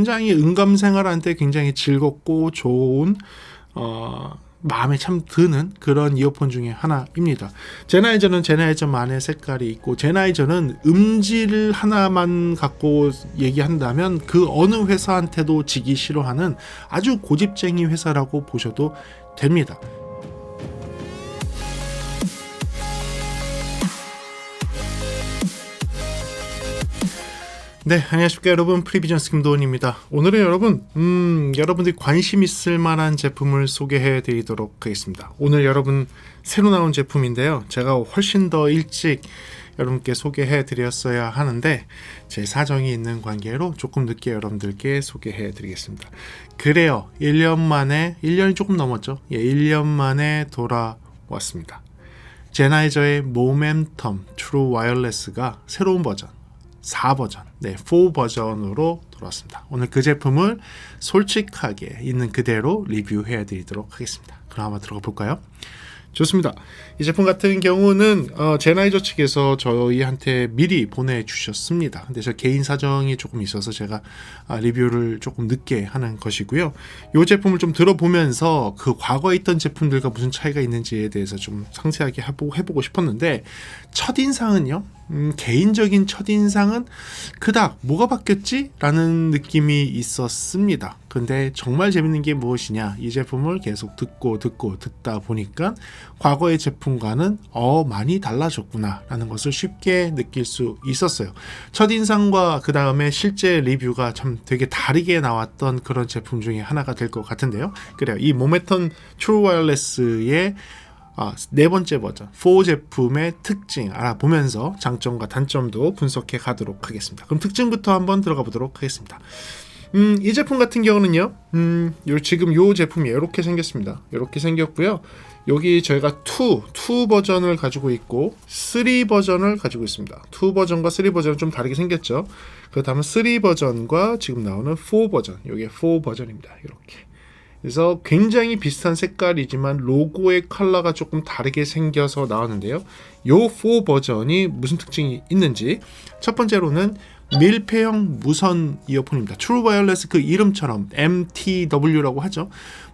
굉장히 음감 생활한테 굉장히 즐겁고 좋은 마음에 참 드는 그런 이어폰 중에 하나입니다. 제나이저는 제나이저만의 색깔이 있고, 제나이저는 음질 하나만 갖고 얘기한다면 그 어느 회사한테도 지기 싫어하는 아주 고집쟁이 회사라고 보셔도 됩니다. 네, 안녕하십니까 여러분, 프리비전스 김도훈입니다. 오늘은 여러분들이 관심 있을 만한 제품을 소개해 드리도록 하겠습니다. 오늘 여러분 새로 나온 제품인데요, 제가 훨씬 더 일찍 여러분께 소개해 드렸어야 하는데 제 사정이 있는 관계로 조금 늦게 여러분들께 소개해 드리겠습니다. 그래요, 1년이 조금 넘었죠. 1년 만에 돌아왔습니다. 제나이저의 모멘텀 트루 와이어리스가 새로운 버전 4버전, 4 버전으로 돌아왔습니다. 오늘 그 제품을 솔직하게 있는 그대로 리뷰해 드리도록 하겠습니다. 그럼 한번 들어가 볼까요? 좋습니다. 이 제품 같은 경우는 제나이저 측에서 저희한테 미리 보내주셨습니다. 근데 저 개인 사정이 조금 있어서 제가 리뷰를 조금 늦게 하는 것이고요. 이 제품을 좀 들어보면서 그 과거에 있던 제품들과 무슨 차이가 있는지에 대해서 좀 상세하게 해보고 싶었는데, 첫인상은요, 개인적인 첫인상은 그닥 뭐가 바뀌었지? 라는 느낌이 있었습니다. 근데 정말 재밌는 게 무엇이냐, 이 제품을 계속 듣다 보니까 과거의 제품과는 많이 달라졌구나 라는 것을 쉽게 느낄 수 있었어요. 첫인상과 그 다음에 실제 리뷰가 참 되게 다르게 나왔던 그런 제품 중에 하나가 될 것 같은데요. 그래요, 이 모멘텀 트루 와이어리스의 네 번째 버전 4 제품의 특징 알아보면서 장점과 단점도 분석해 가도록 하겠습니다. 그럼 특징부터 한번 들어가 보도록 하겠습니다. 이 제품 같은 경우는요, 지금 이 제품이 이렇게 생겼습니다. 이렇게 생겼고요. 여기 저희가 2 버전을 가지고 있고 3 버전을 가지고 있습니다. 2 버전과 3 버전은 좀 다르게 생겼죠. 그 다음은 3 버전과 지금 나오는 4 버전, 이게 4 버전입니다. 이렇게. 그래서 굉장히 비슷한 색깔이지만 로고의 컬러가 조금 다르게 생겨서 나왔는데요. 요 4 버전이 무슨 특징이 있는지, 첫 번째로는 밀폐형 무선 이어폰입니다. 트루 와이어리스 그 이름처럼 MTW라고 하죠.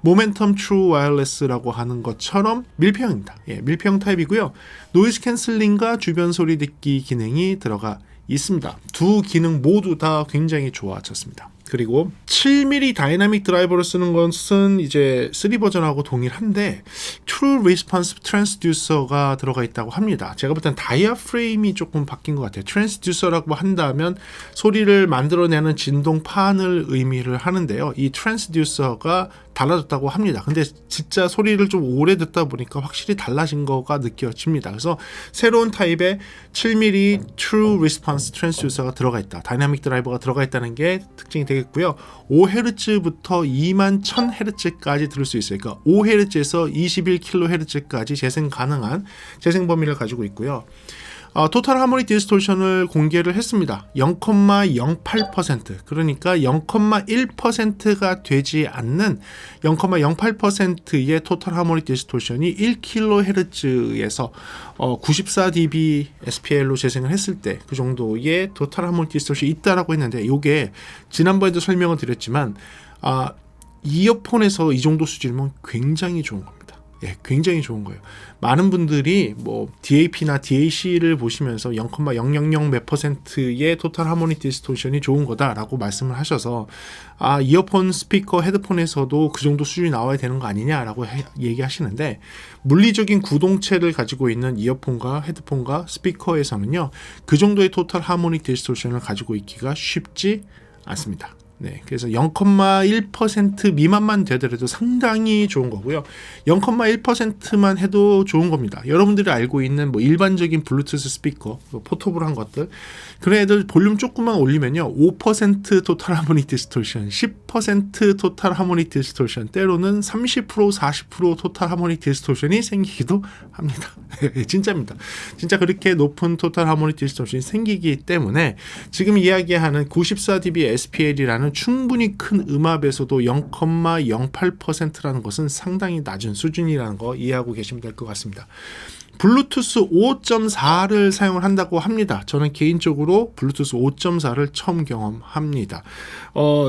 모멘텀 트루 와이어리스라고 하는 것처럼 밀폐형입니다. 밀폐형 타입이고요. 노이즈 캔슬링과 주변 소리 듣기 기능이 들어가 있습니다. 두 기능 모두 다 굉장히 좋아졌습니다. 그리고 7mm 다이나믹 드라이버를 쓰는 것은 이제 3 버전하고 동일한데 True Response Transducer가 들어가 있다고 합니다. 제가 볼 땐 다이아프레임이 조금 바뀐 것 같아요. 트랜스듀서라고 한다면 소리를 만들어내는 진동판을 의미를 하는데요. 이 트랜스듀서가 달라졌다고 합니다. 근데 진짜 소리를 좀 오래 듣다 보니까 확실히 달라진 거가 느껴집니다. 그래서 새로운 타입의 7mm True Response Transducer가 들어가 있다, 다이나믹 드라이버가 들어가 있다는 게 특징이 되겠고요. 5Hz부터 21,000Hz까지 들을 수 있어요. 그러니까 5Hz에서 21kHz까지 재생 가능한 재생 범위를 가지고 있고요. 토탈 하모니 디스토션을 공개를 했습니다. 0.08%, 그러니까 0.1%가 되지 않는 0.08%의 토탈 하모니 디스토션이 1kHz에서 94dB SPL로 재생을 했을 때 그 정도의 토탈 하모니 디스토션이 있다라고 했는데, 이게 지난번에도 설명을 드렸지만 이어폰에서 이 정도 수준이면 굉장히 좋은 겁니다. 굉장히 좋은 거예요. 많은 분들이 뭐 DAP나 DAC를 보시면서 0.000 몇 %의 토탈 하모니 디스토션이 좋은 거다라고 말씀을 하셔서 이어폰, 스피커, 헤드폰에서도 그 정도 수준이 나와야 되는 거 아니냐라고 얘기하시는데, 물리적인 구동체를 가지고 있는 이어폰과 헤드폰과 스피커에서는요, 그 정도의 토탈 하모니 디스토션을 가지고 있기가 쉽지 않습니다. 그래서 0.1% 미만만 되더라도 상당히 좋은 거고요. 0.1%만 해도 좋은 겁니다. 여러분들이 알고 있는 뭐 일반적인 블루투스 스피커, 포터블한 것들, 그런 애들 볼륨 조금만 올리면요, 5% 토탈 하모니 디스토션, 10% 토탈 하모니 디스토션, 때로는 30%, 40% 토탈 하모니 디스토션이 생기기도 합니다. 진짜입니다. 진짜 그렇게 높은 토탈 하모니 디스토션이 생기기 때문에 지금 이야기하는 94dB SPL이라는 충분히 큰 음압에서도 0.08%라는 것은 상당히 낮은 수준이라는 거 이해하고 계시면 될 것 같습니다. 블루투스 5.4를 사용을 한다고 합니다. 저는 개인적으로 블루투스 5.4를 처음 경험합니다.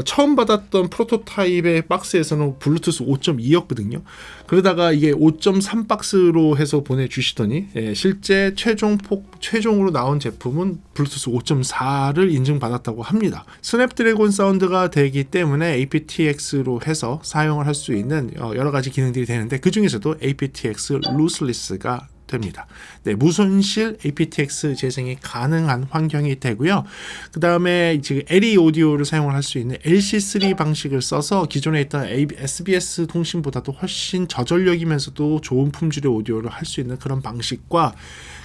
처음 받았던 프로토타입의 박스에서는 블루투스 5.2였거든요. 그러다가 이게 5.3 박스로 해서 보내주시더니 실제 최종으로 나온 제품은 블루투스 5.4를 인증받았다고 합니다. 스냅드래곤 사운드가 되기 때문에 aptX로 해서 사용을 할 수 있는 여러 가지 기능들이 되는데 그 중에서도 aptX 루슬리스가 됩니다. 네, 무손실 aptX 재생이 가능한 환경이 되고요. 그 다음에 지금 LE 오디오를 사용을 할 수 있는 LC3 방식을 써서 기존에 있던 SBS 통신보다도 훨씬 저전력이면서도 좋은 품질의 오디오를 할 수 있는 그런 방식과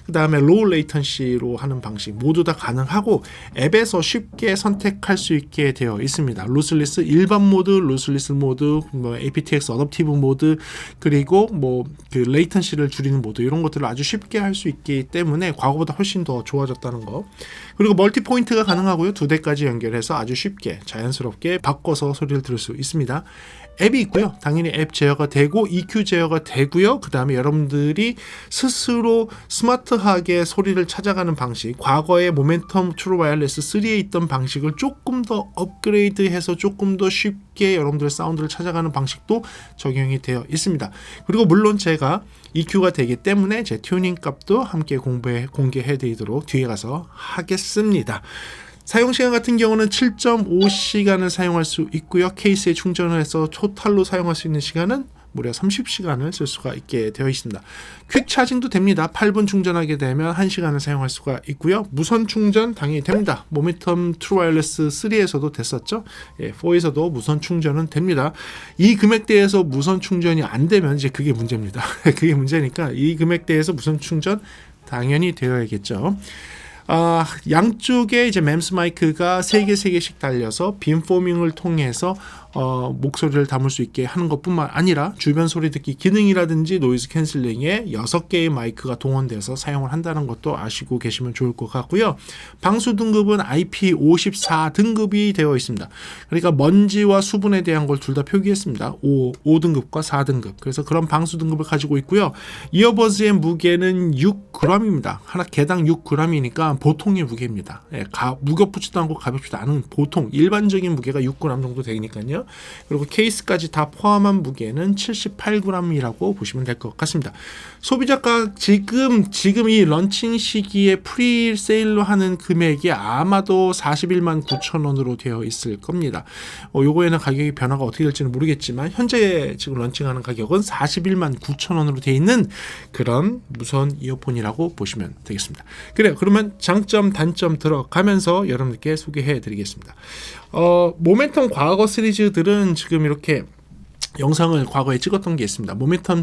그 다음에 로우 레이턴시로 하는 방식 모두 다 가능하고 앱에서 쉽게 선택할 수 있게 되어 있습니다. 루슬리스 일반 모드, 루슬리스 모드, aptX 어댑티브 모드, 그리고 그 레이턴시를 줄이는 모드 이런 것들을 아주 쉽게 할 수 있기 때문에 과거보다 훨씬 더 좋아졌다는 거. 그리고 멀티 포인트가 가능하고요. 2대까지 연결해서 아주 쉽게 자연스럽게 바꿔서 소리를 들을 수 있습니다. 앱이 있고요. 당연히 앱 제어가 되고 EQ 제어가 되고요. 그 다음에 여러분들이 스스로 스마트하게 소리를 찾아가는 방식, 과거의 모멘텀 트루 와이어리스 3에 있던 방식을 조금 더 업그레이드해서 조금 더 쉽게 여러분들의 사운드를 찾아가는 방식도 적용이 되어 있습니다. 그리고 물론 제가 EQ가 되기 때문에 제 튜닝 값도 함께 공개해 드리도록 뒤에 가서 하겠습니다. 사용시간 같은 경우는 7.5시간을 사용할 수 있고요. 케이스에 충전을 해서 토탈로 사용할 수 있는 시간은 무려 30시간을 쓸 수가 있게 되어 있습니다. 퀵 차징도 됩니다. 8분 충전하게 되면 1시간을 사용할 수가 있고요. 무선 충전 당연히 됩니다. 모멘텀 트루 와이어리스 3에서도 됐었죠. 4에서도 무선 충전은 됩니다. 이 금액대에서 무선 충전이 안 되면 이제 그게 문제입니다. 그게 문제니까 이 금액대에서 무선 충전 당연히 되어야겠죠. 양쪽에 이제 맴스 마이크가 3개씩 달려서 빔포밍을 통해서 목소리를 담을 수 있게 하는 것뿐만 아니라 주변 소리 듣기 기능이라든지 노이즈 캔슬링에 6개의 마이크가 동원돼서 사용을 한다는 것도 아시고 계시면 좋을 것 같고요. 방수 등급은 IP54 등급이 되어 있습니다. 그러니까 먼지와 수분에 대한 걸 둘 다 표기했습니다. 5등급과 4등급. 그래서 그런 방수 등급을 가지고 있고요. 이어버즈의 무게는 6g입니다. 하나 개당 6g이니까 보통의 무게입니다. 무겁지도 않고 가볍지도 않은 보통 일반적인 무게가 6g 정도 되니까요. 그리고 케이스까지 다 포함한 무게는 78g이라고 보시면 될 것 같습니다. 소비자가 지금 이 런칭 시기에 프리세일로 하는 금액이 아마도 41만 9천 원으로 되어 있을 겁니다. 요거에는 가격이 변화가 어떻게 될지는 모르겠지만 현재 지금 런칭하는 가격은 41만 9천 원으로 되어 있는 그런 무선 이어폰이라고 보시면 되겠습니다. 그래요. 그러면 장점, 단점 들어가면서 여러분들께 소개해 드리겠습니다. 모멘텀 과거 시리즈들은 지금 이렇게 영상을 과거에 찍었던 게 있습니다. 모멘텀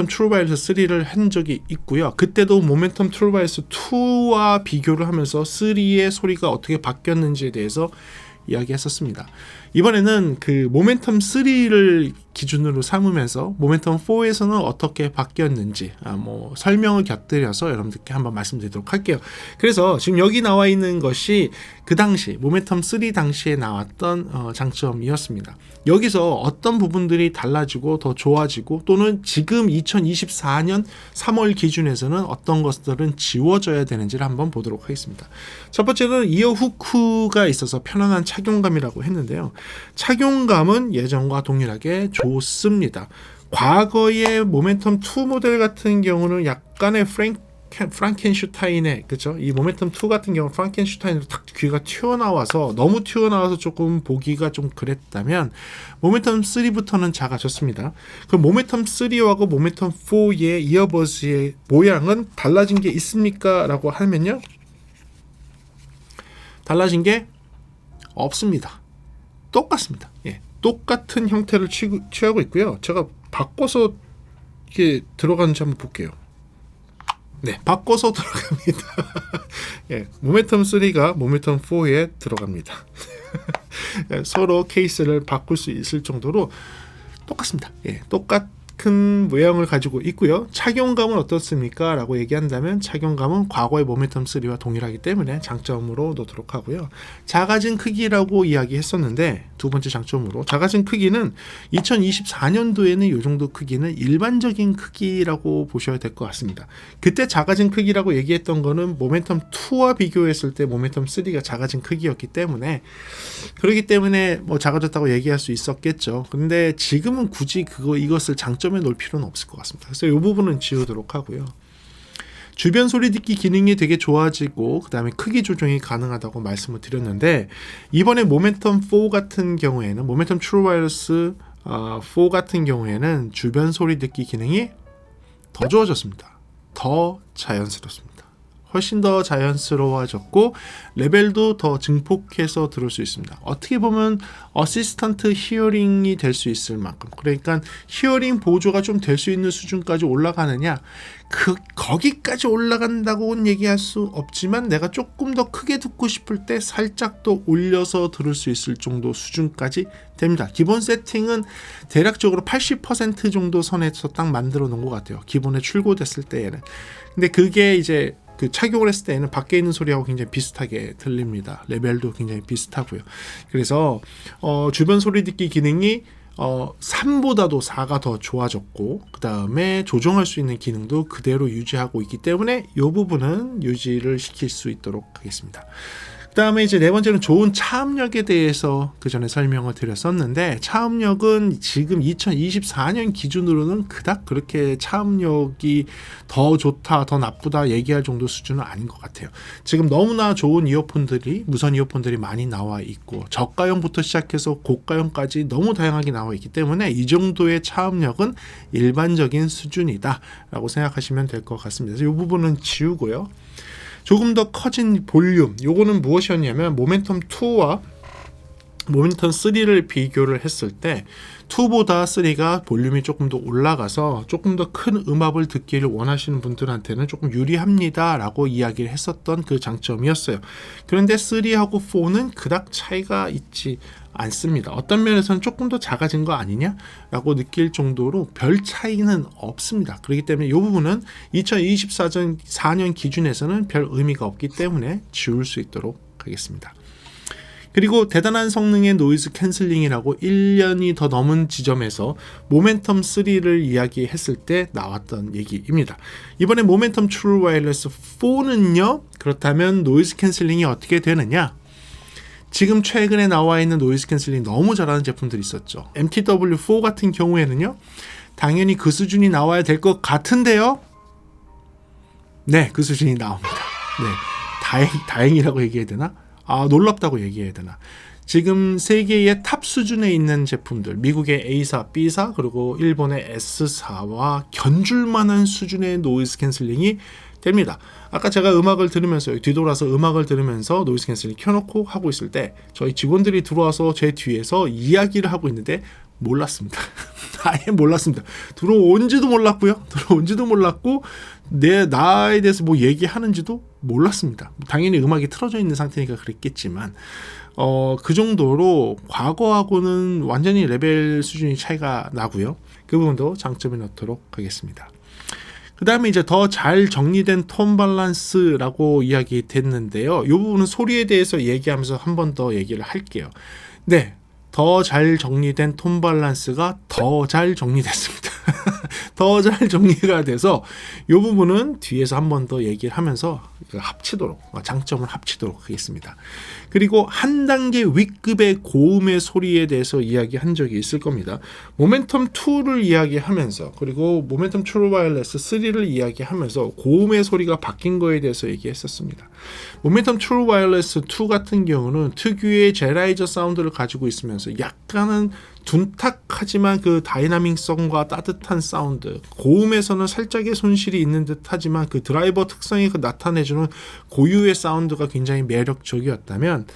트루 와이어리스 3를 한 적이 있고요. 그때도 모멘텀 트루 와이어리스 2와 비교를 하면서 3의 소리가 어떻게 바뀌었는지에 대해서 이야기했었습니다. 이번에는 그 모멘텀 3를 기준으로 삼으면서 모멘텀 4에서는 어떻게 바뀌었는지 설명을 곁들여서 여러분들께 한번 말씀드리도록 할게요. 그래서 지금 여기 나와 있는 것이 그 당시 모멘텀 3 당시에 나왔던 장점이었습니다. 여기서 어떤 부분들이 달라지고 더 좋아지고 또는 지금 2024년 3월 기준에서는 어떤 것들은 지워져야 되는지를 한번 보도록 하겠습니다. 첫 번째는 이어 후크가 있어서 편안한 착용감이라고 했는데요. 착용감은 예전과 동일하게 좋습니다. 과거의 모멘텀 2 모델 같은 경우는 약간의 프랑켄슈타인의 그렇죠? 이 모멘텀 2 같은 경우 프랑켄슈타인으로 딱 귀가 튀어나와서 너무 튀어나와서 조금 보기가 좀 그랬다면 모멘텀 3부터는 작아졌습니다. 그럼 모멘텀 3하고 모멘텀 4의 이어버즈의 모양은 달라진 게 있습니까? 라고 하면요. 달라진 게 없습니다. 똑같습니다. 똑같은 형태를 취하고 있고요. 제가 바꿔서 이게 들어가는지 한번 볼게요. 네, 바꿔서 들어갑니다. 모멘텀 3가 모멘텀 4에 들어갑니다. 서로 케이스를 바꿀 수 있을 정도로 똑같습니다. 큰 모양을 가지고 있고요. 착용감은 어떻습니까? 라고 얘기한다면 착용감은 과거의 모멘텀 3와 동일하기 때문에 장점으로 놓도록 하고요. 작아진 크기라고 이야기했었는데 두 번째 장점으로 작아진 크기는 2024년도에는 이 정도 크기는 일반적인 크기라고 보셔야 될 것 같습니다. 그때 작아진 크기라고 얘기했던 거는 모멘텀 2와 비교했을 때 모멘텀 3가 작아진 크기였기 때문에 그렇기 때문에 뭐 작아졌다고 얘기할 수 있었겠죠. 근데 지금은 굳이 이것을 장점에 놓을 필요는 없을 것 같습니다. 그래서 이 부분은 지우도록 하고요. 주변 소리 듣기 기능이 되게 좋아지고 그 다음에 크기 조정이 가능하다고 말씀을 드렸는데 이번에 모멘텀 4 같은 경우에는 모멘텀 트루 와이어리스 4 같은 경우에는 주변 소리 듣기 기능이 더 좋아졌습니다. 더 자연스럽습니다. 훨씬 더 자연스러워졌고 레벨도 더 증폭해서 들을 수 있습니다. 어떻게 보면 어시스턴트 히어링이 될 수 있을 만큼 그러니까 히어링 보조가 좀 될 수 있는 수준까지 올라가느냐 거기까지 올라간다고는 얘기할 수 없지만 내가 조금 더 크게 듣고 싶을 때 살짝 더 올려서 들을 수 있을 정도 수준까지 됩니다. 기본 세팅은 대략적으로 80% 정도 선에서 딱 만들어 놓은 것 같아요. 기본에 출고됐을 때에는. 근데 그게 이제 그 착용을 했을 때는 밖에 있는 소리하고 굉장히 비슷하게 들립니다. 레벨도 굉장히 비슷하고요. 그래서 주변 소리 듣기 기능이 3보다도 4가 더 좋아졌고 그 다음에 조정할 수 있는 기능도 그대로 유지하고 있기 때문에 이 부분은 유지를 시킬 수 있도록 하겠습니다. 그 다음에 이제 네 번째는 좋은 차음력에 대해서 그 전에 설명을 드렸었는데 차음력은 지금 2024년 기준으로는 그닥 그렇게 차음력이 더 좋다 더 나쁘다 얘기할 정도 수준은 아닌 것 같아요. 지금 너무나 좋은 이어폰들이 무선 이어폰들이 많이 나와 있고 저가형부터 시작해서 고가형까지 너무 다양하게 나와 있기 때문에 이 정도의 차음력은 일반적인 수준이다 라고 생각하시면 될 것 같습니다. 그래서 이 부분은 지우고요. 조금 더 커진 볼륨 요거는 무엇이었냐면 모멘텀 2와 모멘텀 3를 비교를 했을 때 2보다 3가 볼륨이 조금 더 올라가서 조금 더 큰 음악을 듣기를 원하시는 분들한테는 조금 유리합니다 라고 이야기를 했었던 그 장점이었어요. 그런데 3하고 4는 그닥 차이가 있지 않습니다. 어떤 면에서는 조금 더 작아진 거 아니냐 라고 느낄 정도로 별 차이는 없습니다. 그렇기 때문에 이 부분은 2024년 기준에서는 별 의미가 없기 때문에 지울 수 있도록 하겠습니다. 그리고 대단한 성능의 노이즈 캔슬링이라고 1년이 더 넘은 지점에서 모멘텀 3를 이야기했을 때 나왔던 얘기입니다. 이번에 모멘텀 트루 와이어리스 4는요. 그렇다면 노이즈 캔슬링이 어떻게 되느냐? 지금 최근에 나와 있는 노이즈 캔슬링 너무 잘하는 제품들이 있었죠. MTW4 같은 경우에는요. 당연히 그 수준이 나와야 될 것 같은데요. 네, 그 수준이 나옵니다. 네, 다행이라고 얘기해야 되나? 놀랍다고 얘기해야 되나? 지금 세계의 탑 수준에 있는 제품들, 미국의 A사, B사, 그리고 일본의 S사와 견줄만한 수준의 노이즈 캔슬링이 됩니다. 아까 제가 음악을 들으면서 뒤돌아서 음악을 들으면서 노이즈 캔슬링 켜놓고 하고 있을 때 저희 직원들이 들어와서 제 뒤에서 이야기를 하고 있는데 몰랐습니다. 아예 몰랐습니다. 들어온지도 몰랐고 나에 대해서 뭐 얘기하는지도 몰랐습니다. 당연히 음악이 틀어져 있는 상태니까 그랬겠지만 그 정도로 과거하고는 완전히 레벨 수준이 차이가 나고요. 그 부분도 장점에 넣도록 하겠습니다. 그 다음에 이제 더 잘 정리된 톤 밸런스라고 이야기 됐는데요. 이 부분은 소리에 대해서 얘기하면서 한 번 더 얘기를 할게요. 네, 더 잘 정리된 톤 밸런스가 더 잘 정리됐습니다. 더 잘 정리가 돼서 이 부분은 뒤에서 한 번 더 얘기를 하면서 합치도록 장점을 합치도록 하겠습니다. 그리고 한 단계 윗급의 고음의 소리에 대해서 이야기한 적이 있을 겁니다. 모멘텀 2를 이야기하면서 그리고 모멘텀 트루 와이어리스 3를 이야기하면서 고음의 소리가 바뀐 거에 대해서 얘기했었습니다. 모멘텀 트루 와이어리스 2 같은 경우는 특유의 제라이저 사운드를 가지고 있으면서 약간은 둔탁하지만 그 다이나믹성과 따뜻한 사운드, 고음에서는 살짝의 손실이 있는 듯 하지만 그 드라이버 특성이 나타내주는 고유의 사운드가 굉장히 매력적이었다면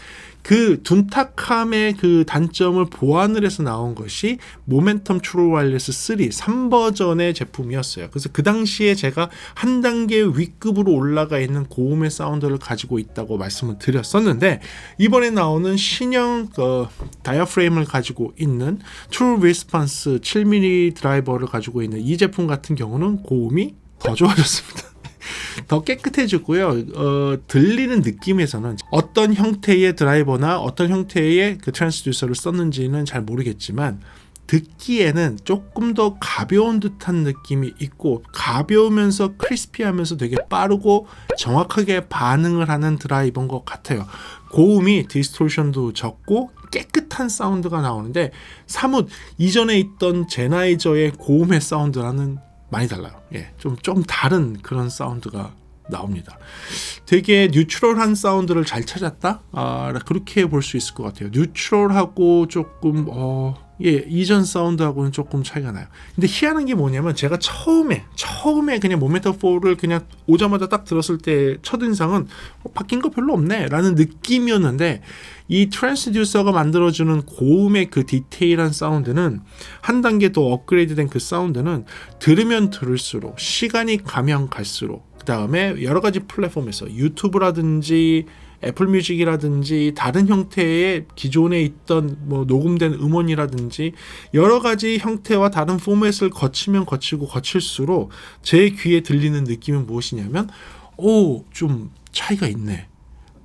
그 둔탁함의 그 단점을 보완을 해서 나온 것이 모멘텀 트루 와이어리스 3버전의 제품이었어요. 그래서 그 당시에 제가 한 단계 위급으로 올라가 있는 고음의 사운드를 가지고 있다고 말씀을 드렸었는데, 이번에 나오는 신형 다이어프레임을 가지고 있는 트루 리스폰스 7mm 드라이버를 가지고 있는 이 제품 같은 경우는 고음이 더 좋아졌습니다. 더 깨끗해지고요. 들리는 느낌에서는 어떤 형태의 드라이버나 어떤 형태의 그 트랜스듀서를 썼는지는 잘 모르겠지만, 듣기에는 조금 더 가벼운 듯한 느낌이 있고, 가벼우면서 크리스피하면서 되게 빠르고 정확하게 반응을 하는 드라이버인 것 같아요. 고음이 디스토션도 적고 깨끗한 사운드가 나오는데, 사뭇 이전에 있던 제나이저의 고음의 사운드와는 많이 달라요. 예, 좀 다른 그런 사운드가 나옵니다. 되게 뉴트럴한 사운드를 잘 찾았다? 그렇게 볼 수 있을 것 같아요. 뉴트럴하고 조금 이전 사운드하고는 조금 차이가 나요. 근데 희한한 게 뭐냐면, 제가 처음에 그냥 모멘텀 4를 그냥 오자마자 딱 들었을 때 첫인상은 바뀐 거 별로 없네 라는 느낌이었는데, 이 트랜스듀서가 만들어주는 고음의 그 디테일한 사운드는, 한 단계 더 업그레이드된 그 사운드는 들으면 들을수록, 시간이 가면 갈수록, 그 다음에 여러 가지 플랫폼에서 유튜브라든지 애플 뮤직이라든지 다른 형태의 기존에 있던 녹음된 음원이라든지 여러 가지 형태와 다른 포맷을 거칠수록 제 귀에 들리는 느낌은 무엇이냐면, 좀 차이가 있네,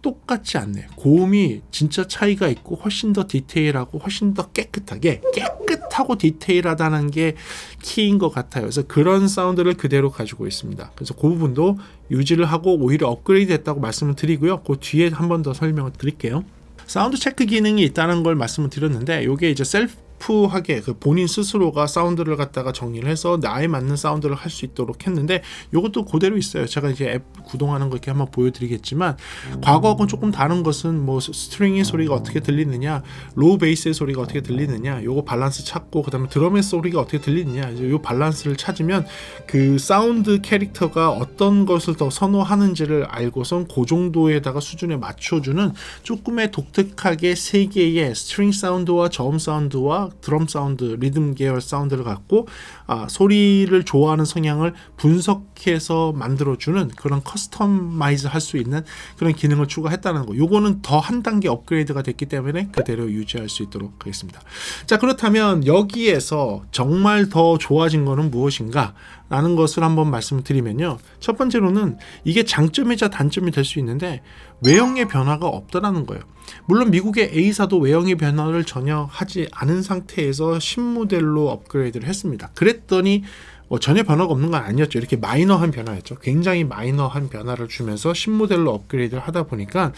똑같지 않네, 고음이 진짜 차이가 있고 훨씬 더 디테일하고 훨씬 더 깨끗하고 디테일하다는 게 키인 것 같아요. 그래서 그런 사운드를 그대로 가지고 있습니다. 그래서 그 부분도 유지를 하고 오히려 업그레이드 했다고 말씀을 드리고요. 그 뒤에 한 번 더 설명을 드릴게요. 사운드 체크 기능이 있다는 걸 말씀을 드렸는데, 이게 이제 셀프하게 그 본인 스스로가 사운드를 갖다가 정리를 해서 나에 맞는 사운드를 할 수 있도록 했는데, 이것도 그대로 있어요. 제가 이제 앱 구동하는 거 이렇게 한번 보여드리겠지만, 과거하고는 조금 다른 것은 스트링의 소리가 어떻게 들리느냐, 로우 베이스의 소리가 어떻게 들리느냐, 요거 밸런스 찾고, 그 다음에 드럼의 소리가 어떻게 들리느냐, 이제 요 밸런스를 찾으면 그 사운드 캐릭터가 어떤 것을 더 선호하는지를 알고선 그 정도에다가 수준에 맞춰주는 조금의 독특하게 세 개의 스트링 사운드와 저음 사운드와 드럼 사운드, 리듬 계열 사운드를 갖고 소리를 좋아하는 성향을 분석해서 만들어주는 그런 커스터마이즈 할 수 있는 그런 기능을 추가했다는 거. 요거는 더 한 단계 업그레이드가 됐기 때문에 그대로 유지할 수 있도록 하겠습니다. 자, 그렇다면 여기에서 정말 더 좋아진 거는 무엇인가 라는 것을 한번 말씀을 드리면요, 첫 번째로는 이게 장점이자 단점이 될 수 있는데, 외형의 변화가 없다라는 거예요. 물론 미국의 A사도 외형의 변화를 전혀 하지 않은 상태에서 신모델로 업그레이드를 했습니다. 그랬더니 전혀 변화가 없는 건 아니었죠. 이렇게 마이너한 변화였죠. 굉장히 마이너한 변화를 주면서 신모델로 업그레이드를 하다 보니까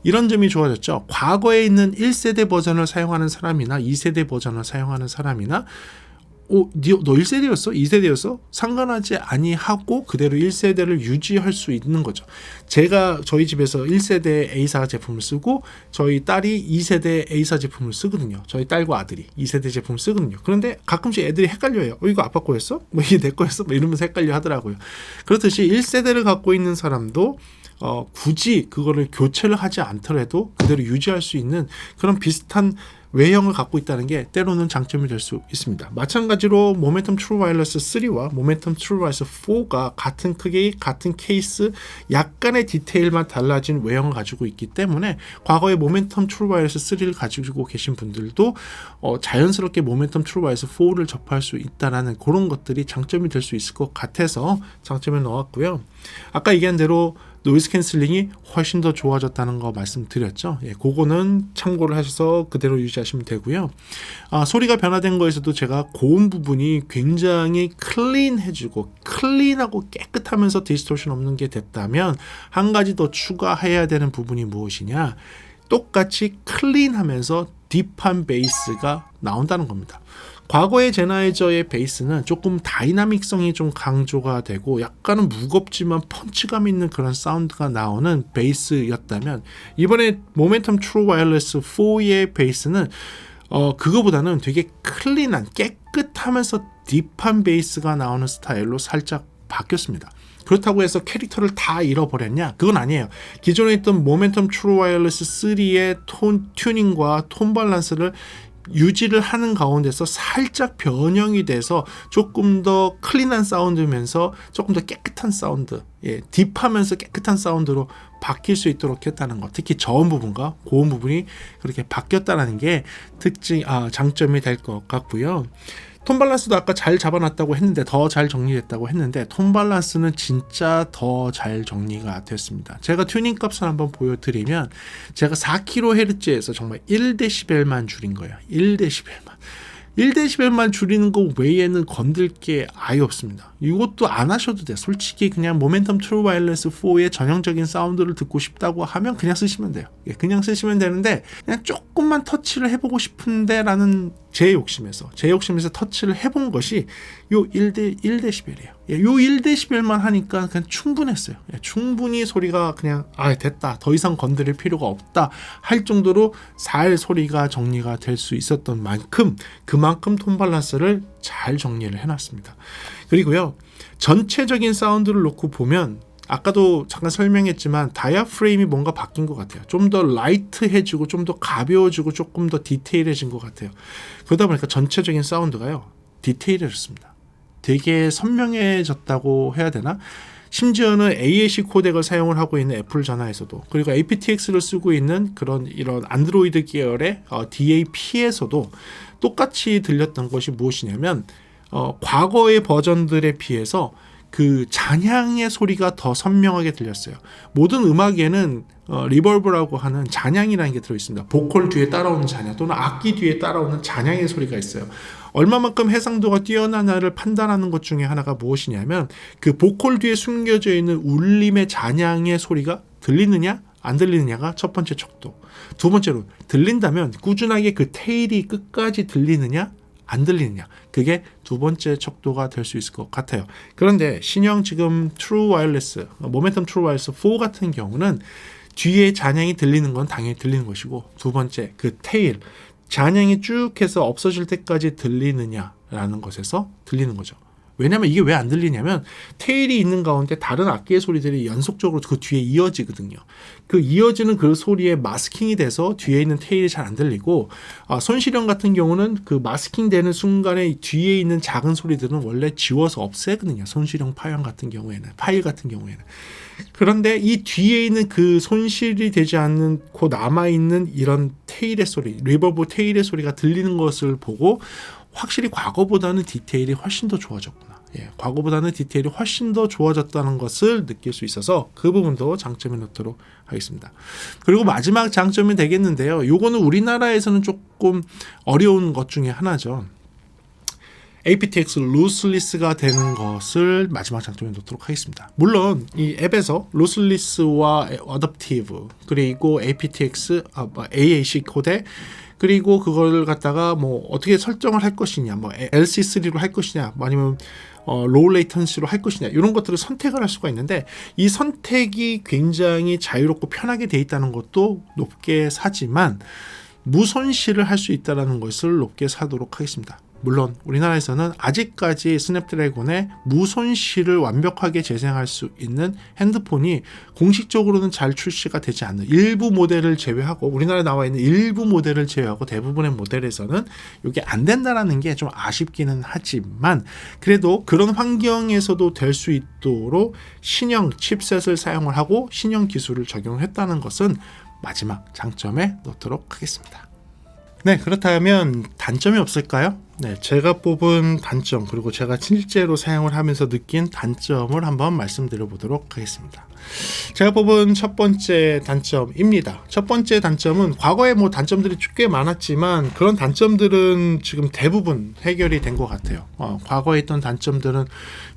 이런 점이 좋아졌죠. 과거에 있는 1세대 버전을 사용하는 사람이나 2세대 버전을 사용하는 사람이나 너 1세대였어? 2세대였어? 상관하지 아니하고 그대로 1세대를 유지할 수 있는 거죠. 제가 저희 집에서 1세대 A사 제품을 쓰고 저희 딸이 2세대 A사 제품을 쓰거든요. 저희 딸과 아들이 2세대 제품을 쓰거든요. 그런데 가끔씩 애들이 헷갈려요. 이거 아빠 거였어? 이게 내 거였어? 이러면서 헷갈려 하더라고요. 그렇듯이 1세대를 갖고 있는 사람도 굳이 그거를 교체를 하지 않더라도 그대로 유지할 수 있는 그런 비슷한 외형을 갖고 있다는 게 때로는 장점이 될 수 있습니다. 마찬가지로 모멘텀 트루 와이어리스 3와 모멘텀 트루 와이어리스 4가 같은 크기, 같은 케이스, 약간의 디테일만 달라진 외형을 가지고 있기 때문에 과거에 모멘텀 트루 와이어리스 3를 가지고 계신 분들도 자연스럽게 모멘텀 트루 와이어리스 4를 접할 수 있다는 그런 것들이 장점이 될 수 있을 것 같아서 장점에 넣었고요. 아까 얘기한 대로 노이즈 캔슬링이 훨씬 더 좋아졌다는 거 말씀드렸죠. 그거는 참고를 하셔서 그대로 유지하시면 되고요. 소리가 변화된 거에서도 제가 고음 부분이 굉장히 클린해지고 클린하고 깨끗하면서 디스토션 없는 게 됐다면, 한 가지 더 추가해야 되는 부분이 무엇이냐, 똑같이 클린하면서 딥한 베이스가 나온다는 겁니다. 과거의 제나이저의 베이스는 조금 다이나믹성이 좀 강조가 되고 약간은 무겁지만 펀치감 있는 그런 사운드가 나오는 베이스였다면, 이번에 모멘텀 트루 와이어리스 4의 베이스는 그거보다는 되게 클린한 깨끗하면서 딥한 베이스가 나오는 스타일로 살짝 바뀌었습니다. 그렇다고 해서 캐릭터를 다 잃어버렸냐? 그건 아니에요. 기존에 있던 모멘텀 트루 와이어리스 3의 튜닝과 톤 밸런스를 유지를 하는 가운데서 살짝 변형이 돼서 조금 더 클린한 사운드면서 조금 더 깨끗한 사운드, 딥하면서 깨끗한 사운드로 바뀔 수 있도록 했다는 것. 특히 저음 부분과 고음 부분이 그렇게 바뀌었다는 게 장점이 될 것 같고요. 톤 밸런스도 아까 잘 잡아놨다고 했는데, 더 잘 정리됐다고 했는데, 톤 밸런스는 진짜 더 잘 정리가 됐습니다. 제가 튜닝 값을 한번 보여드리면, 제가 4kHz에서 정말 1dB만 줄인 거예요. 1dB만. 1dB만 줄이는 거 외에는 건들 게 아예 없습니다. 이것도 안 하셔도 돼. 솔직히 그냥 모멘텀 트루 와이어리스 4의 전형적인 사운드를 듣고 싶다고 하면 그냥 쓰시면 돼요. 그냥 쓰시면 되는데, 그냥 조금만 터치를 해보고 싶은데 라는 제 욕심에서 터치를 해본 것이 요 1dB이에요. 요 1dB만 하니까 그냥 충분했어요. 충분히 소리가 그냥 됐다, 더 이상 건드릴 필요가 없다 할 정도로 잘 소리가 정리가 될 수 있었던 만큼, 그만큼 톤 밸런스를 잘 정리를 해놨습니다. 그리고요, 전체적인 사운드를 놓고 보면 아까도 잠깐 설명했지만 다이아프레임이 뭔가 바뀐 것 같아요. 좀 더 라이트해지고 좀 더 가벼워지고 조금 더 디테일해진 것 같아요. 그러다 보니까 전체적인 사운드가요, 디테일해졌습니다. 되게 선명해졌다고 해야 되나? 심지어는 AAC 코덱을 사용을 하고 있는 애플 전화에서도, 그리고 aptX를 쓰고 있는 이런 안드로이드 계열의 DAP에서도 똑같이 들렸던 것이 무엇이냐면, 과거의 버전들에 비해서 그 잔향의 소리가 더 선명하게 들렸어요. 모든 음악에는 리버브라고 하는 잔향이라는 게 들어있습니다. 보컬 뒤에 따라오는 잔향, 또는 악기 뒤에 따라오는 잔향의 소리가 있어요. 얼마만큼 해상도가 뛰어나냐를 판단하는 것 중에 하나가 무엇이냐면, 그 보컬 뒤에 숨겨져 있는 울림의 잔향의 소리가 들리느냐 안 들리느냐가 첫 번째 척도. 두 번째로, 들린다면 꾸준하게 그 테일이 끝까지 들리느냐 안 들리느냐, 그게 두 번째 척도가 될 수 있을 것 같아요. 그런데 신형 지금 트루 와이어리스, 모멘텀 트루 와이어리스 4 같은 경우는 뒤에 잔향이 들리는 건 당연히 들리는 것이고, 두 번째 그 테일, 잔향이 쭉 해서 없어질 때까지 들리느냐라는 것에서 들리는 거죠. 왜냐면 이게 왜 안 들리냐면, 테일이 있는 가운데 다른 악기의 소리들이 연속적으로 그 뒤에 이어지거든요. 그 이어지는 그 소리에 마스킹이 돼서 뒤에 있는 테일이 잘 안 들리고, 손실형 같은 경우는 그 마스킹 되는 순간에 뒤에 있는 작은 소리들은 원래 지워서 없애거든요. 손실형 파일 같은 경우에는. 그런데 이 뒤에 있는 그 손실이 되지 않는 그 남아있는 이런 테일의 소리, 리버브 테일의 소리가 들리는 것을 보고, 확실히 과거보다는 디테일이 훨씬 더 좋아졌구나. 과거보다는 디테일이 훨씬 더 좋아졌다는 것을 느낄 수 있어서 그 부분도 장점에 넣도록 하겠습니다. 그리고 마지막 장점이 되겠는데요. 요거는 우리나라에서는 조금 어려운 것 중에 하나죠. aptX 로스리스가 되는 것을 마지막 장점에 놓도록 하겠습니다. 물론 이 앱에서 로스리스와 어댑티브, 그리고 aptX, AAC 코덱, 그리고 그걸 갖다가 뭐 어떻게 설정을 할 것이냐, 뭐 LC3로 할 것이냐, 아니면 로우 레이턴시로 할 것이냐, 이런 것들을 선택을 할 수가 있는데, 이 선택이 굉장히 자유롭고 편하게 돼 있다는 것도 높게 사지만, 무손실을 할 수 있다는 것을 높게 사도록 하겠습니다. 물론 우리나라에서는 아직까지 스냅드래곤의 무손실을 완벽하게 재생할 수 있는 핸드폰이 공식적으로는 잘 출시가 되지 않는 일부 모델을 제외하고, 우리나라에 나와 있는 일부 모델을 제외하고 대부분의 모델에서는 이게 안 된다라는 게 좀 아쉽기는 하지만, 그래도 그런 환경에서도 될 수 있도록 신형 칩셋을 사용을 하고 신형 기술을 적용했다는 것은 마지막 장점에 놓도록 하겠습니다. 네, 그렇다면 단점이 없을까요? 네, 제가 뽑은 단점, 그리고 제가 실제로 사용을 하면서 느낀 단점을 한번 말씀드려 보도록 하겠습니다. 제가 뽑은 첫 번째 단점입니다. 첫 번째 단점은, 과거에 뭐 단점들이 꽤 많았지만 그런 단점들은 지금 대부분 해결이 된 것 같아요. 과거에 있던 단점들은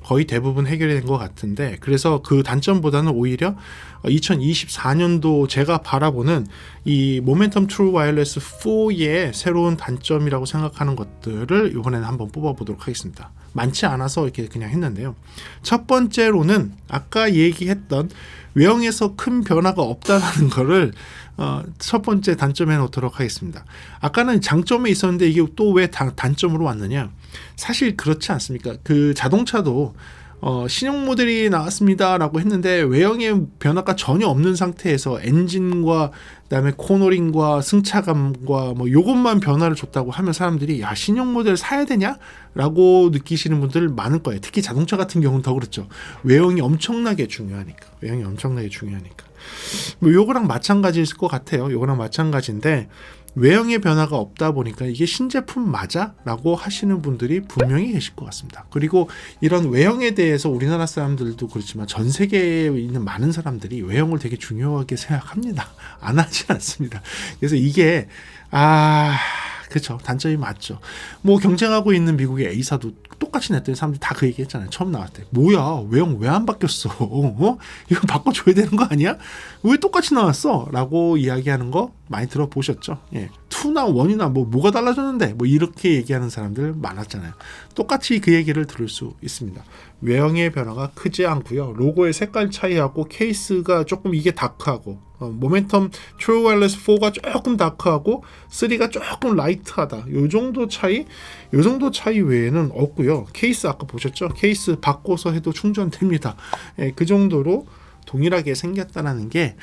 거의 대부분 해결이 된 것 같은데, 그래서 그 단점보다는 오히려 2024년도 제가 바라보는 이 모멘텀 트루 와이어리스 4의 새로운 단점이라고 생각하는 것들을 이번에는 한번 뽑아보도록 하겠습니다. 많지 않아서 이렇게 그냥 했는데요. 첫 번째로는 아까 얘기했던 외형에서 큰 변화가 없다는 거를 첫 번째 단점에 놓도록 하겠습니다. 아까는 장점에 있었는데 이게 또 왜 단점으로 왔느냐? 사실 그렇지 않습니까? 그 자동차도 신형 모델이 나왔습니다라고 했는데 외형의 변화가 전혀 없는 상태에서 엔진과 그다음에 코너링과 승차감과 뭐 요것만 변화를 줬다고 하면 사람들이 야 신형 모델 사야 되냐라고 느끼시는 분들 많을 거예요. 특히 자동차 같은 경우는 더 그렇죠. 외형이 엄청나게 중요하니까. 뭐 요거랑 마찬가지일 것 같아요. 요거랑 마찬가지인데 외형의 변화가 없다 보니까 이게 신제품 맞아? 라고 하시는 분들이 분명히 계실 것 같습니다. 그리고 이런 외형에 대해서 우리나라 사람들도 그렇지만 전 세계에 있는 많은 사람들이 외형을 되게 중요하게 생각합니다. 안 하진 않습니다. 그래서 이게 그렇죠. 단점이 맞죠. 뭐 경쟁하고 있는 미국의 A사도 똑같이 냈더니 사람들이 다 그 얘기 했잖아요. 처음 나왔을 때. 뭐야 외형 왜 안 바뀌었어? 이거 바꿔줘야 되는 거 아니야? 왜 똑같이 나왔어? 라고 이야기하는 거 많이 들어보셨죠? 2나 1이나 뭐가 달라졌는데 뭐 이렇게 얘기하는 사람들 많았잖아요. 똑같이 그 얘기를 들을 수 있습니다. 외형의 변화가 크지 않고요. 로고의 색깔 차이하고 케이스가 조금 이게 다크하고 모멘텀 트루 와이어리스 4가 조금 다크하고 3가 조금 라이트하다. 요 정도 차이 외에는 없고요. 케이스 아까 보셨죠? 케이스 바꿔서 해도 충전됩니다. 그 정도로 동일하게 생겼다는 게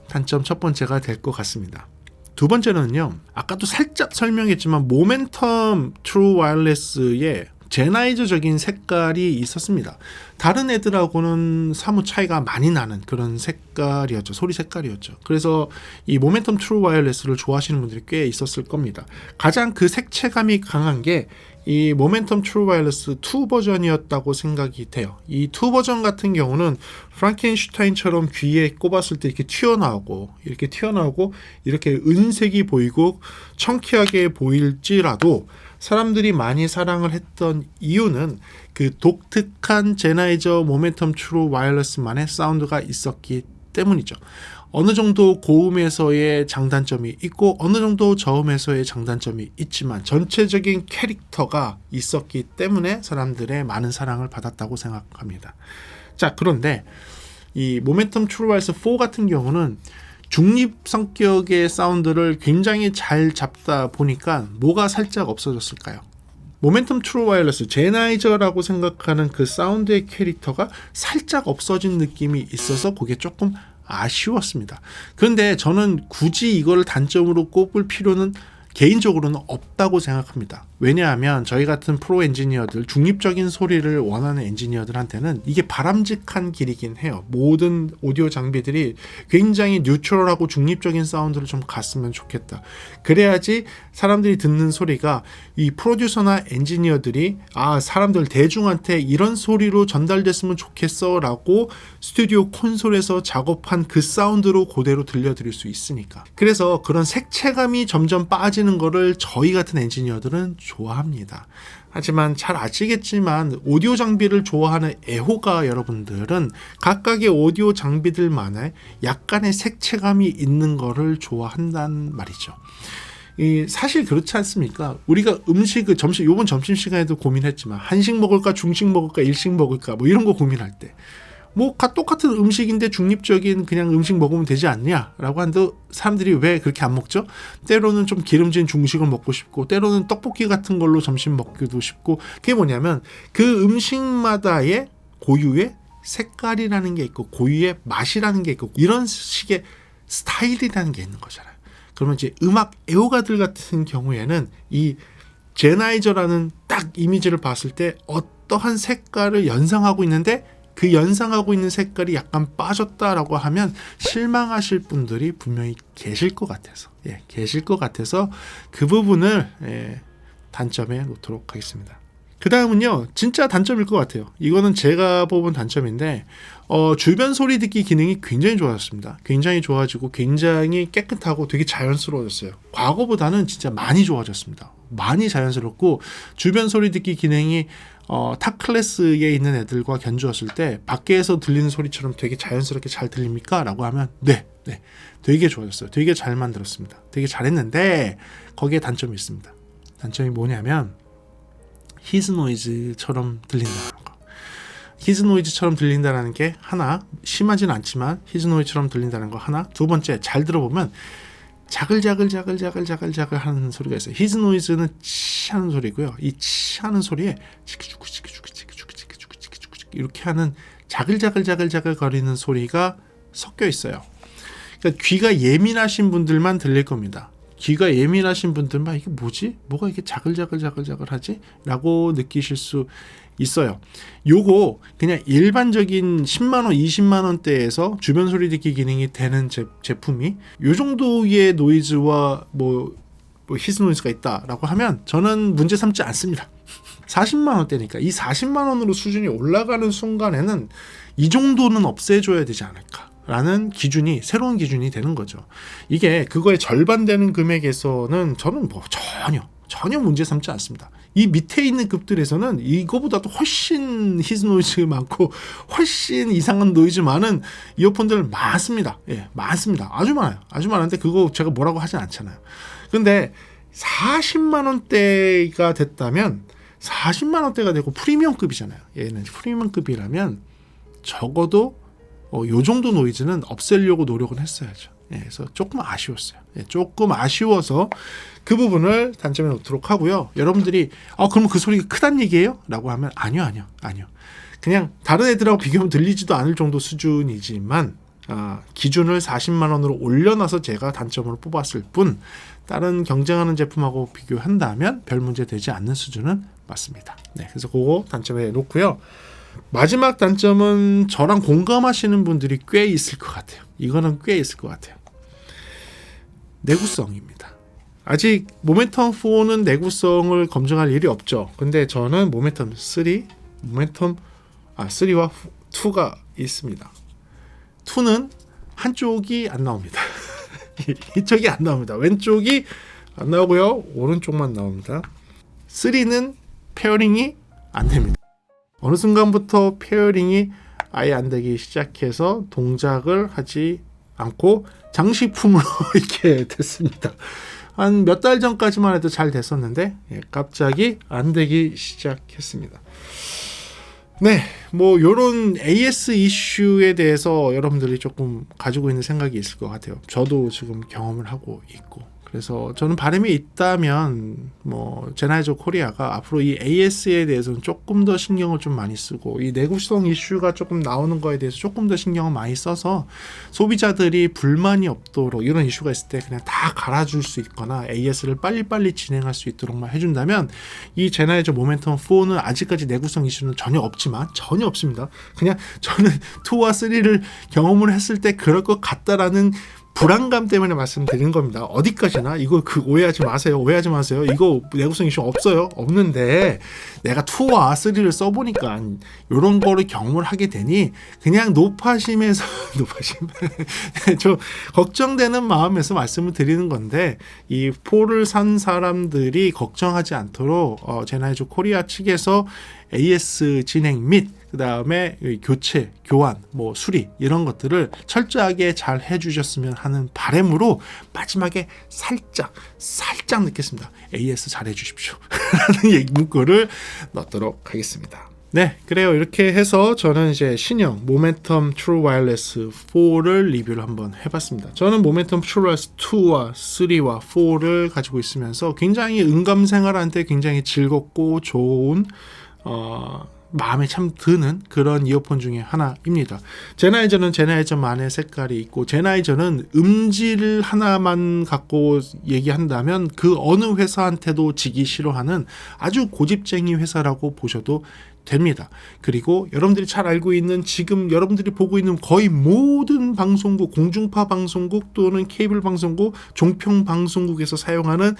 단점 첫 번째가 될 것 같습니다. 두 번째는요. 아까도 살짝 설명했지만 모멘텀 트루 와이어리스의 제나이저적인 색깔이 있었습니다. 다른 애들하고는 사뭇 차이가 많이 나는 그런 색깔이었죠. 소리 색깔이었죠. 그래서 이 모멘텀 트루 와이어리스를 좋아하시는 분들이 꽤 있었을 겁니다. 가장 그 색채감이 강한 게 이 모멘텀 트루 와이어리스 2 버전이었다고 생각이 돼요. 이 2 버전 같은 경우는 프랑켄슈타인처럼 귀에 꼽았을 때 이렇게 튀어나오고 이렇게 은색이 보이고 청키하게 보일지라도 사람들이 많이 사랑을 했던 이유는 그 독특한 제나이저 모멘텀 트루 와이어리스만의 사운드가 있었기 때문이죠. 어느 정도 고음에서의 장단점이 있고 어느 정도 저음에서의 장단점이 있지만 전체적인 캐릭터가 있었기 때문에 사람들의 많은 사랑을 받았다고 생각합니다. 자, 그런데 이 모멘텀 트루 와이어리스 4 같은 경우는 중립 성격의 사운드를 굉장히 잘 잡다 보니까 뭐가 살짝 없어졌을까요? 모멘텀 트루 와이어리스 제나이저라고 생각하는 그 사운드의 캐릭터가 살짝 없어진 느낌이 있어서 그게 조금 아쉬웠습니다. 그런데 저는 굳이 이걸 단점으로 꼽을 필요는 개인적으로는 없다고 생각합니다. 왜냐하면 저희 같은 프로 엔지니어들, 중립적인 소리를 원하는 엔지니어들한테는 이게 바람직한 길이긴 해요. 모든 오디오 장비들이 굉장히 뉴트럴하고 중립적인 사운드를 좀 갔으면 좋겠다. 그래야지 사람들이 듣는 소리가 이 프로듀서나 엔지니어들이 사람들 대중한테 이런 소리로 전달됐으면 좋겠어 라고 스튜디오 콘솔에서 작업한 그 사운드로 그대로 들려드릴 수 있으니까. 그래서 그런 색채감이 점점 빠지는 거를 저희 같은 엔지니어들은 좋아합니다. 하지만 잘 아시겠지만 오디오 장비를 좋아하는 애호가 여러분들은 각각의 오디오 장비들만의 약간의 색채감이 있는 거를 좋아한단 말이죠. 사실 그렇지 않습니까? 우리가 음식을 요번 점심시간에도 고민했지만 한식 먹을까 중식 먹을까 일식 먹을까 뭐 이런 거 고민할 때 똑같은 음식인데 중립적인 그냥 음식 먹으면 되지 않냐라고 하는데 사람들이 왜 그렇게 안 먹죠? 때로는 좀 기름진 중식을 먹고 싶고 때로는 떡볶이 같은 걸로 점심 먹기도 싶고 그게 뭐냐면 그 음식마다의 고유의 색깔이라는 게 있고 고유의 맛이라는 게 있고 이런 식의 스타일이라는 게 있는 거잖아요. 그러면 이제 음악 애호가들 같은 경우에는 이 제나이저라는 딱 이미지를 봤을 때 어떠한 색깔을 연상하고 있는데 그 연상하고 있는 색깔이 약간 빠졌다라고 하면 실망하실 분들이 분명히 계실 것 같아서 그 부분을 단점에 놓도록 하겠습니다. 그 다음은요 진짜 단점일 것 같아요. 이거는 제가 뽑은 단점인데 주변 소리 듣기 기능이 굉장히 좋아졌습니다. 굉장히 좋아지고 굉장히 깨끗하고 되게 자연스러워졌어요. 과거보다는 진짜 많이 좋아졌습니다. 많이 자연스럽고 주변 소리 듣기 기능이 탑 클래스에 있는 애들과 견주었을 때 밖에서 들리는 소리처럼 되게 자연스럽게 잘 들립니까? 라고 하면 네 되게 좋아졌어요. 되게 잘 만들었습니다. 되게 잘했는데 거기에 단점이 있습니다. 단점이 뭐냐면 히즈 노이즈처럼 들린다는 거. 히즈 노이즈처럼 들린다는 게 하나, 심하진 않지만 히즈 노이즈처럼 들린다는 거 하나. 두 번째, 잘 들어보면 자글자글 하는 소리가 있어요. 히즈 노이즈는 치 하는 소리고요. 이 치 하는 소리에 이렇게 하는 자글자글 거리는 소리가 섞여 있어요. 그러니까 귀가 예민하신 분들만 들릴 겁니다. 귀가 예민하신 분들만 이게 뭐지? 뭐가 이렇게 자글자글하지? 라고 느끼실 수 있어요. 요거 그냥 일반적인 10만원, 20만원대에서 주변 소리 듣기 기능이 되는 제품이 요 정도의 노이즈와 뭐 히스 노이즈가 있다라고 하면 저는 문제 삼지 않습니다. 40만원대니까 이 40만원으로 수준이 올라가는 순간에는 이 정도는 없애줘야 되지 않을까 라는 기준이 새로운 기준이 되는 거죠. 이게 그거의 절반 되는 금액에서는 저는 뭐 전혀 문제 삼지 않습니다. 이 밑에 있는 급들에서는 이거보다도 훨씬 히즈 노이즈 많고 훨씬 이상한 노이즈 많은 이어폰들 많습니다. 예, 많습니다. 아주 많아요. 아주 많은데 그거 제가 뭐라고 하진 않잖아요. 근데 40만 원대가 됐다면 40만 원대가 되고 프리미엄급이잖아요. 얘는 프리미엄급이라면 적어도 요 정도 노이즈는 없애려고 노력은 했어야죠. 예, 그래서 조금 아쉬웠어요. 예, 조금 아쉬워서 그 부분을 단점에 놓도록 하고요. 여러분들이 그럼 그 소리가 크단 얘기예요? 라고 하면 아니요. 그냥 다른 애들하고 비교하면 들리지도 않을 정도 수준이지만 기준을 40만 원으로 올려놔서 제가 단점으로 뽑았을 뿐 다른 경쟁하는 제품하고 비교한다면 별 문제 되지 않는 수준은 맞습니다. 네, 그래서 그거 단점에 놓고요. 마지막 단점은 저랑 공감하시는 분들이 꽤 있을 것 같아요. 이거는 꽤 있을 것 같아요. 내구성입니다. 아직 모멘텀 4는 내구성을 검증할 일이 없죠. 근데 저는 모멘텀 3와 2가 있습니다. 2는 한쪽이 안 나옵니다. 이쪽이 안 나옵니다. 왼쪽이 안 나오고요. 오른쪽만 나옵니다. 3는 페어링이 안 됩니다. 어느 순간부터 페어링이 아예 안 되기 시작해서 동작을 하지 않고 장식품으로 이렇게 됐습니다. 한 몇 달 전까지만 해도 잘 됐었는데 갑자기 안 되기 시작했습니다. 네, 뭐 요런 AS 이슈에 대해서 여러분들이 조금 가지고 있는 생각이 있을 것 같아요. 저도 지금 경험을 하고 있고, 그래서 저는 바람이 있다면 뭐 제나이저 코리아가 앞으로 이 AS에 대해서는 조금 더 신경을 좀 많이 쓰고 이 내구성 이슈가 조금 나오는 거에 대해서 조금 더 신경을 많이 써서 소비자들이 불만이 없도록 이런 이슈가 있을 때 그냥 다 갈아줄 수 있거나 AS를 빨리빨리 진행할 수 있도록만 해준다면 이 제나이저 모멘텀 4는 아직까지 내구성 이슈는 전혀 없습니다. 그냥 저는 2와 3를 경험을 했을 때 그럴 것 같다라는 불안감 때문에 말씀드리는 겁니다. 어디까지나 이거 오해하지 마세요. 이거 내구성 이슈 없는데 내가 2와 3를 써보니까 이런 거를 경험을 하게 되니 그냥 노파심에서 저 걱정되는 마음에서 말씀을 드리는 건데 이 4를 산 사람들이 걱정하지 않도록 제나이저 코리아 측에서 AS 진행 및 그 다음에 교체, 교환, 뭐 수리 이런 것들을 철저하게 잘 해주셨으면 하는 바람으로 마지막에 살짝 넣겠습니다. AS 잘 해주십시오. 라는 문구를 넣도록 하겠습니다. 네, 그래요. 이렇게 해서 저는 이제 신형 모멘텀 트루 와이어리스 4를 리뷰를 한번 해봤습니다. 저는 모멘텀 트루 와이어리스 2와 3와 4를 가지고 있으면서 굉장히 응감생활한테 굉장히 즐겁고 좋은 마음에 참 드는 그런 이어폰 중에 하나입니다. 제나이저는 제나이저만의 색깔이 있고 제나이저는 음질 하나만 갖고 얘기한다면 그 어느 회사한테도 지기 싫어하는 아주 고집쟁이 회사라고 보셔도 됩니다. 그리고 여러분들이 잘 알고 있는 지금 여러분들이 보고 있는 거의 모든 방송국, 공중파 방송국 또는 케이블 방송국, 종편 방송국에서 사용하는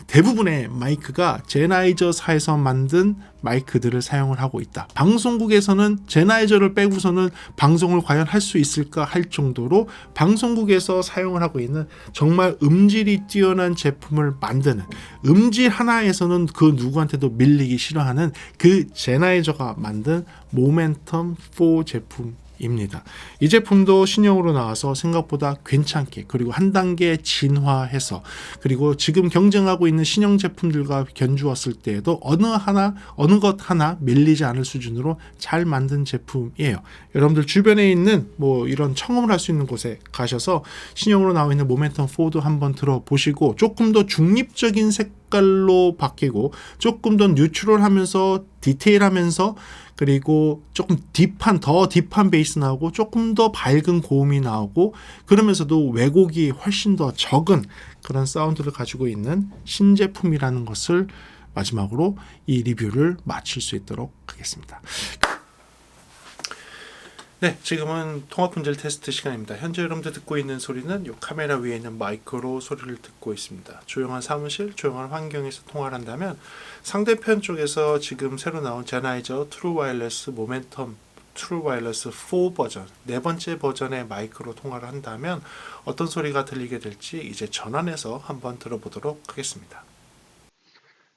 대부분의 마이크가 제나이저사에서 만든 마이크들을 사용을 하고 있다. 방송국에서는 제나이저를 빼고서는 방송을 과연 할 수 있을까 할 정도로 방송국에서 사용을 하고 있는 정말 음질이 뛰어난 제품을 만드는, 음질 하나에서는 그 누구한테도 밀리기 싫어하는 그 제나이저가 만든 모멘텀 4 제품입니다. 이 제품도 신형으로 나와서 생각보다 괜찮게, 그리고 한 단계 진화해서, 그리고 지금 경쟁하고 있는 신형 제품들과 견주었을 때에도 어느 것 하나 밀리지 않을 수준으로 잘 만든 제품이에요. 여러분들 주변에 있는 뭐 이런 청음을 할 수 있는 곳에 가셔서 신형으로 나와 있는 모멘텀 4도 한번 들어보시고 조금 더 중립적인 색깔로 바뀌고 조금 더 뉴트럴하면서 디테일하면서 그리고 조금 더 딥한 베이스 나오고 조금 더 밝은 고음이 나오고 그러면서도 왜곡이 훨씬 더 적은 그런 사운드를 가지고 있는 신제품이라는 것을 마지막으로 이 리뷰를 마칠 수 있도록 하겠습니다. 네, 지금은 통합 품질 테스트 시간입니다. 현재 여러분들 듣고 있는 소리는 이 카메라 위에 있는 마이크로 소리를 듣고 있습니다. 조용한 사무실, 조용한 환경에서 통화를 한다면 상대편 쪽에서 지금 새로 나온 제나이저 트루 와이어리스 모멘텀 트루 와이어리스 4 버전, 네 번째 버전의 마이크로 통화를 한다면 어떤 소리가 들리게 될지 이제 전환해서 한번 들어보도록 하겠습니다.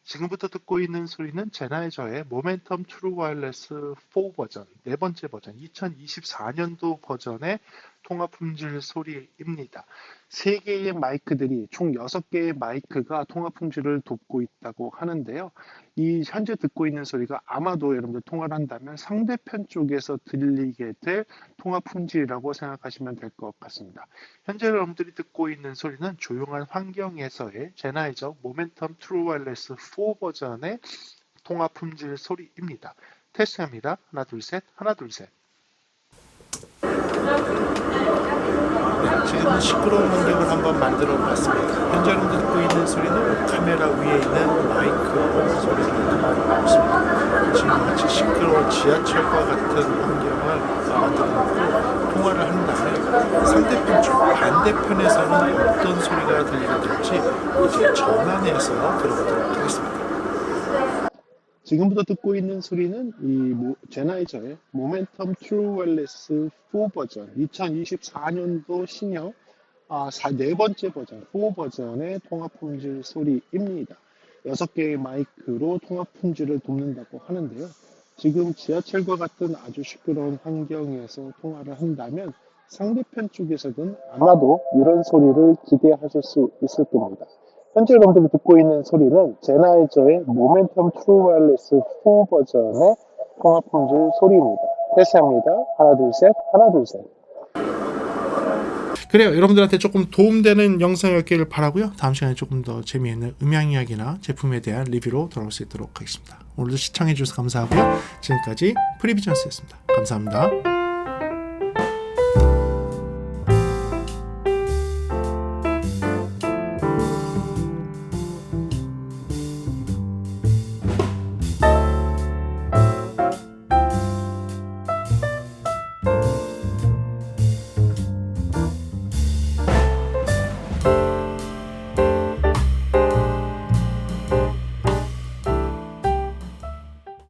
지금부터 듣고 있는 소리는 제나이저의 모멘텀 트루 와이어리스 4 버전, 네 번째 버전, 2024년도 버전의 통합 품질 소리입니다. 3개의 마이크들이 총 6개의 마이크가 통합 품질을 돕고 있다고 하는데요. 이 현재 듣고 있는 소리가 아마도 여러분들 통화를 한다면 상대편 쪽에서 들리게 될 통합 품질이라고 생각하시면 될 것 같습니다. 현재 여러분들이 듣고 있는 소리는 조용한 환경에서의 제나이저 모멘텀 트루 와이어리스 4 버전의 통합 품질 소리입니다. 테스트합니다. 하나 둘 셋, 하나 둘 셋. 네, 지금은 시끄러운 환경을 한번 만들어 봤습니다. 현재 여러분들 듣고 있는 소리는 카메라 위에 있는 마이크 소리를 듣고 있습니다. 지금 마치 시끄러운 지하철과 같은 환경을 만들어 놓고 통화를 한다면 상대편 쪽 반대편에서는 어떤 소리가 들리게 될지 이제 전환해서 들어보도록 하겠습니다. 지금부터 듣고 있는 소리는 이 제나이저의 모멘텀 트루 와이어리스 4 버전 2024년도 신형 네 번째 버전 4 버전의 통합 품질 소리입니다. 6개의 마이크로 통합 품질을 돕는다고 하는데요. 지금 지하철과 같은 아주 시끄러운 환경에서 통화를 한다면 상대편 쪽에서는 아마도 이런 소리를 기대하실 수 있을 겁니다. 현재 여러분들이 듣고 있는 소리는 제나이저의 모멘텀 트루 와이어리스 4 버전의 통합 품질 소리입니다. 테스트합니다. 하나 둘 셋, 하나 둘 셋. 그래요. 여러분들한테 조금 도움되는 영상이었기를 바라고요. 다음 시간에 조금 더 재미있는 음향 이야기나 제품에 대한 리뷰로 돌아올 수 있도록 하겠습니다. 오늘도 시청해 주셔서 감사하고요. 지금까지 프리비전스였습니다. 감사합니다.